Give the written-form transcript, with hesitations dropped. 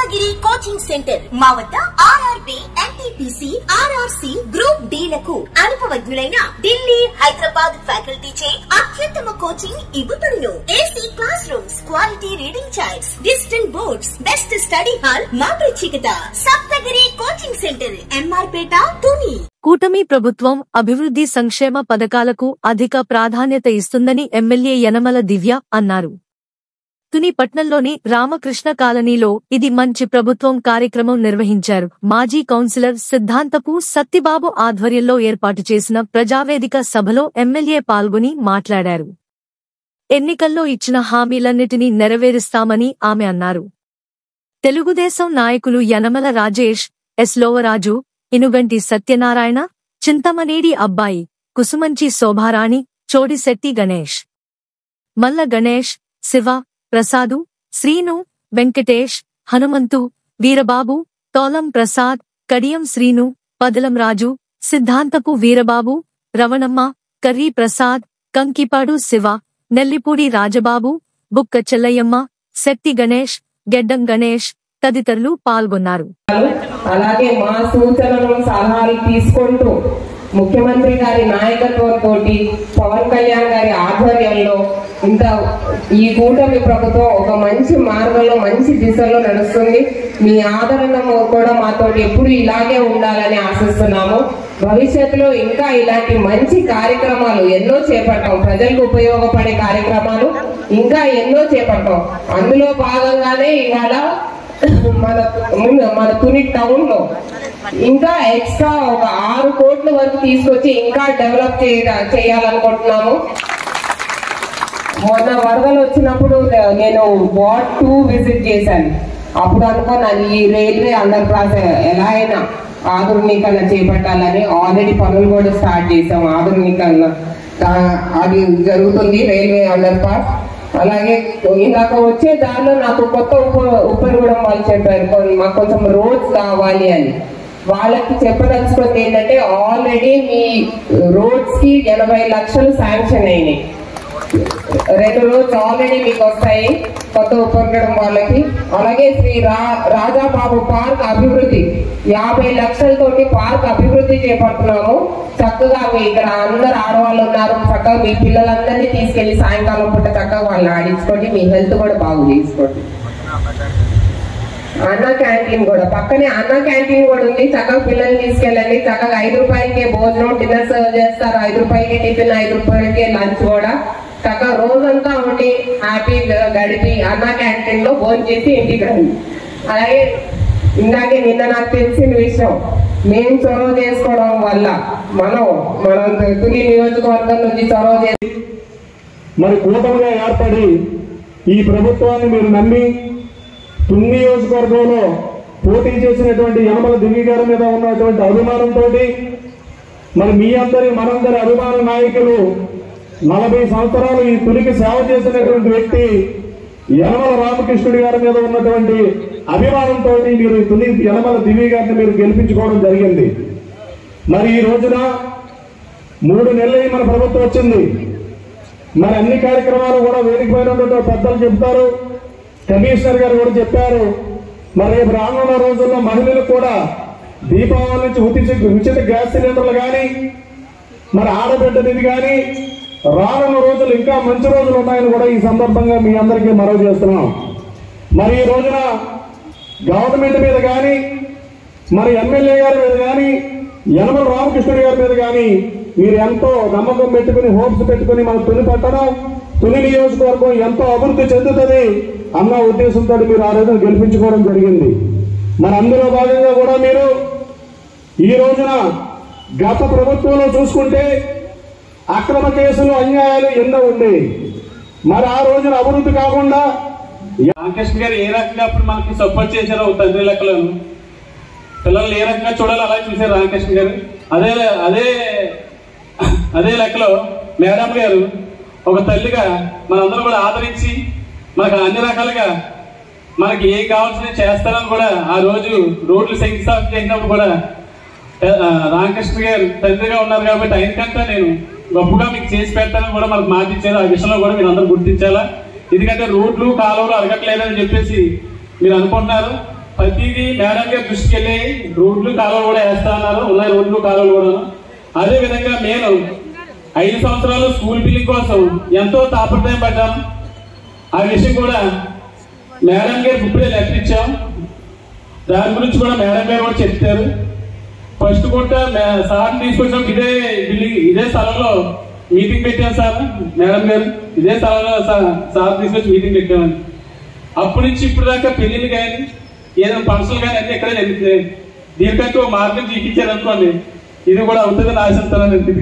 Saptagiri coaching centre మా వద్ద RRB, NTPC, RRC, group D లకు అనుభవజ్ఞులైన ఢిల్లీ, హైదరాబాద్ ఫ్యాకల్టీ చే అత్యుత్తమ కోచింగ్ ఇవ్వబడును. AC class rooms, quality reading charts, digital boards, best study hall మా ప్రత్యేకత. Saptagiri coaching centre, MR Peta, Tuni. కూటమి ప్రభుత్వం అభివృద్ధి సంక్షేమ పథకాలకు అధిక ప్రాధాన్యత ఇస్తుందని ఎమ్మెల్యే యనమల దివ్య అన్నారు. తుని పట్నంలోని రామకృష్ణ కాలనీలో ఇది మంచి ప్రభుత్వం కార్యక్రమం నిర్వహించారు. మాజీ కౌన్సిలర్ సిద్ధాంతపు సత్తిబాబు ఆధ్వర్యంలో ఏర్పాటు చేసిన ప్రజావేదిక సభలో ఎమ్మెల్యే పాల్గొని మాట్లాడారు. ఎన్నికల్లో ఇచ్చిన హామీలన్నిటినీ నెరవేరుస్తామని ఆమె అన్నారు. తెలుగుదేశం నాయకులు యనమల రాజేష్, ఎస్ లోవరాజు, ఇనుగంటి సత్యనారాయణ, చింతమనేడి అబ్బాయి, కుసుమంచి శోభారాణి, చోడిశెట్టి గణేష్, మల్ల గణేష్, శివ, ప్రసాదు, శ్రీను, వెంకటేష్, హనుమంతు, వీరబాబు, తోలం ప్రసాద్, కడియం శ్రీను, పదలం రాజు, సిద్ధాంతపు వీరబాబు, రవణమ్మ, కర్రీ ప్రసాద్, కంకిపాడు శివ, నెల్లిపూడి రాజబాబు, బుక్క చెల్లయ్యమ్మ, శెట్టి గణేష్, గెడ్డం గణేష్ తదితరులు పాల్గొన్నారు. అలాగే మా సూచనలు సలహాలు తీసుకుంటూ ముఖ్యమంత్రి గారి నాయకత్వంతో పవన్ కళ్యాణ్ గారి ఆధ్వర్యంలో ఇంత ఈ కూటమి ప్రభుత్వం ఒక మంచి మార్గంలో మంచి దిశలో నడుస్తుంది. మీ ఆదరణ కూడా మాతో ఎప్పుడు ఇలాగే ఉండాలని ఆశిస్తున్నాము. భవిష్యత్తులో ఇంకా ఇలాంటి మంచి కార్యక్రమాలు ఎన్నో చేపట్టాం. ప్రజలకు ఉపయోగపడే కార్యక్రమాలు ఇంకా ఎన్నో చేపట్టాం. అందులో భాగంగానే ఇవాళ మన తుని టౌన్ లో ఇంకా ఎక్స్ట్రా ఒక 6 కోట్ల వరకు తీసుకొచ్చి ఇంకా డెవలప్ చేయాలనుకుంటున్నాము. మొన్న వరదలు వచ్చినప్పుడు నేను వార్డ్ 2 విజిట్ చేశాను. అప్పుడు అనుకున్నాను ఈ రైల్వే అండర్ పాస్ ఎలా అయినా ఆధునీకరణ చేపట్టాలని. ఆల్రెడీ పనులు కూడా స్టార్ట్ చేసాం. ఆధునీకరణ అది జరుగుతుంది రైల్వే అండర్ పాస్. అలాగే ఇందాక వచ్చే దారిలో నాకు కొత్త ఉపరిగూడెం వాళ్ళు చెప్పారు మాకు కొంచెం రోడ్స్ కావాలి అని. వాళ్ళకి చెప్పదలుచుకుంది ఏంటంటే ఆల్రెడీ మీ రోడ్స్ కి 80 లక్షలు శాంక్షన్ అయినాయి. 2 రోడ్స్ ఆల్రెడీ మీకు వస్తాయి కొత్త ఉపరిగూడెం వాళ్ళకి. అలాగే శ్రీ రాజాబాబు పార్క్ అభివృద్ధి 50 లక్షలతోటి పార్క్ అభివృద్ధి చేపడుతున్నాము. చక్కగా మీ ఇక్కడ అందరు ఆడవాళ్ళు ఉన్నారు. చక్కగా మీ పిల్లలందరినీ తీసుకెళ్లి సాయంకాలం పూట చక్కగా వాళ్ళని ఆడించుకోండి. మీ హెల్త్ కూడా బాగు చేసుకోండి. అన్న క్యాంటీన్ కూడా పక్కనే అన్న క్యాంటీన్ కూడా ఉంది. చక్కగా పిల్లల్ని తీసుకెళ్ళండి. చక్కగా 5 రూపాయలకే భోజనం డిన్నర్ సర్వ్ చేస్తారు. 5 రూపాయలకే టిఫిన్, 5 రూపాయలకే లంచ్ కూడా. చక్కగా రోజంతా ఉండి హ్యాపీగా గడిపి అన్న క్యాంటీన్ లో భోజనం చేసి ఇంటికి రండి. అలాగే ఇందాకే నిన్న నాకు తెలిసిన విషయం, మేము చొరవ చేసుకోవడం వల్ల మనం తుని నియోజకవర్గం నుంచి చొరవ చేసి మరి కూటమిగా ఏర్పడి ఈ ప్రభుత్వాన్ని మీరు నమ్మి తుని నియోజకవర్గంలో పోటీ చేసినటువంటి యనమల దివ్య గారి మీద ఉన్నటువంటి అభిమానంతో మరి మీ అందరి మనందరి అభిమాన నాయకులు 40 సంవత్సరాలు ఈ తునికి సేవ చేసినటువంటి వ్యక్తి యనమల రామకృష్ణుడి గారి మీద ఉన్నటువంటి అభిమానంతో మీరు తుని యనమల దివ్య గారిని మీరు గెలిపించుకోవడం జరిగింది. మరి ఈ రోజున 3 నెలలు మన ప్రభుత్వం వచ్చింది. మరి అన్ని కార్యక్రమాలు కూడా వేదిక పైన పెద్దలు చెప్తారు, కమిషనర్ గారు కూడా చెప్పారు. మరి రేపు రానున్న రోజుల్లో మహిళలకు కూడా దీపావళి నుంచి ఉచిత గ్యాస్ సిలిండర్లు కానీ మరి ఆడబిడ్డ నిధి కానీ రానున్న రోజులు ఇంకా మంచి రోజులు ఉన్నాయని కూడా ఈ సందర్భంగా మీ అందరికీ మనవి చేస్తున్నాం. మరి ఈ రోజున గవర్నమెంట్ మీద కానీ మరి ఎమ్మెల్యే గారి మీద కానీ యనమల రామకృష్ణుడి గారి మీద కానీ మీరు ఎంతో నమ్మకం పెట్టుకుని హోప్స్ పెట్టుకుని మన తుని పట్టణం తుని నియోజకవర్గం ఎంతో అభివృద్ధి చెందుతుంది అన్న ఉద్దేశంతో మీరు ఆ రోజున గెలిపించుకోవడం జరిగింది. మరి అందులో భాగంగా కూడా మీరు ఈ రోజున గత ప్రభుత్వంలో చూసుకుంటే అక్రమ కేసులు అన్యాయాలు ఎన్నో ఉండేవి. మరి ఆ రోజున అభివృద్ధి కాకుండా రామకృష్ణ గారు ఏ రకంగా అప్పుడు మనకి సపోర్ట్ చేశారో తండ్రి లెక్కలను పిల్లలు ఏ రకంగా చూడాలో అలా చూశారు రామకృష్ణ గారు. అదే లెక్కలో మేడం గారు ఒక తల్లిగా మనందరూ కూడా ఆదరించి మనకు అన్ని రకాలుగా మనకి ఏం కావాల్సిన చేస్తారని కూడా ఆ రోజు రోడ్లు శంకుస్థాపన చేసినప్పుడు కూడా రామకృష్ణ గారు తండ్రిగా ఉన్నారు కాబట్టి ఆయనకంటే నేను గొప్పగా మీకు చేసి పెడతానని కూడా మనకు మాట ఇచ్చారు. ఆ విషయంలో కూడా మీరు అందరూ గుర్తించాలా. ఎందుకంటే రోడ్లు కాలువలు అడగట్లేదని చెప్పేసి మీరు అనుకుంటున్నారు. ప్రతిదీ మేడం గారి దృష్టికి వెళ్ళి రోడ్లు కాలువలు కూడా వేస్తా ఉన్నారు, ఉన్నాయి రోడ్లు కాలువలు కూడా. అదే విధంగా నేను 5 సంవత్సరాలు స్కూల్ బిల్డింగ్ కోసం ఎంతో తాపత్రయం పడ్డాం. ఆ విషయం కూడా మేడం గారు ఇప్పుడే లెటర్ ఇచ్చాం, దాని గురించి కూడా మేడం గారు కూడా చెప్తారు. ఫస్ట్ కూడా సార్ని తీసుకొచ్చాం, ఇదే స్థలంలో మీటింగ్ పెట్టాం సార్. మేడం గారు ఇదే స్థలంలో సార్ తీసుకొచ్చి మీటింగ్ పెట్టామని. అప్పటి నుంచి ఇప్పుడు దాకా పెళ్లిళ్ళు కానీ ఏదైనా ఫంక్షన్లు కానీ అన్ని ఎక్కడే జరుగుతాయి. దీనికంటూ మార్గం చూపించారనుకోండి, ఇది కూడా అవుతుందని ఆశిస్తానండి.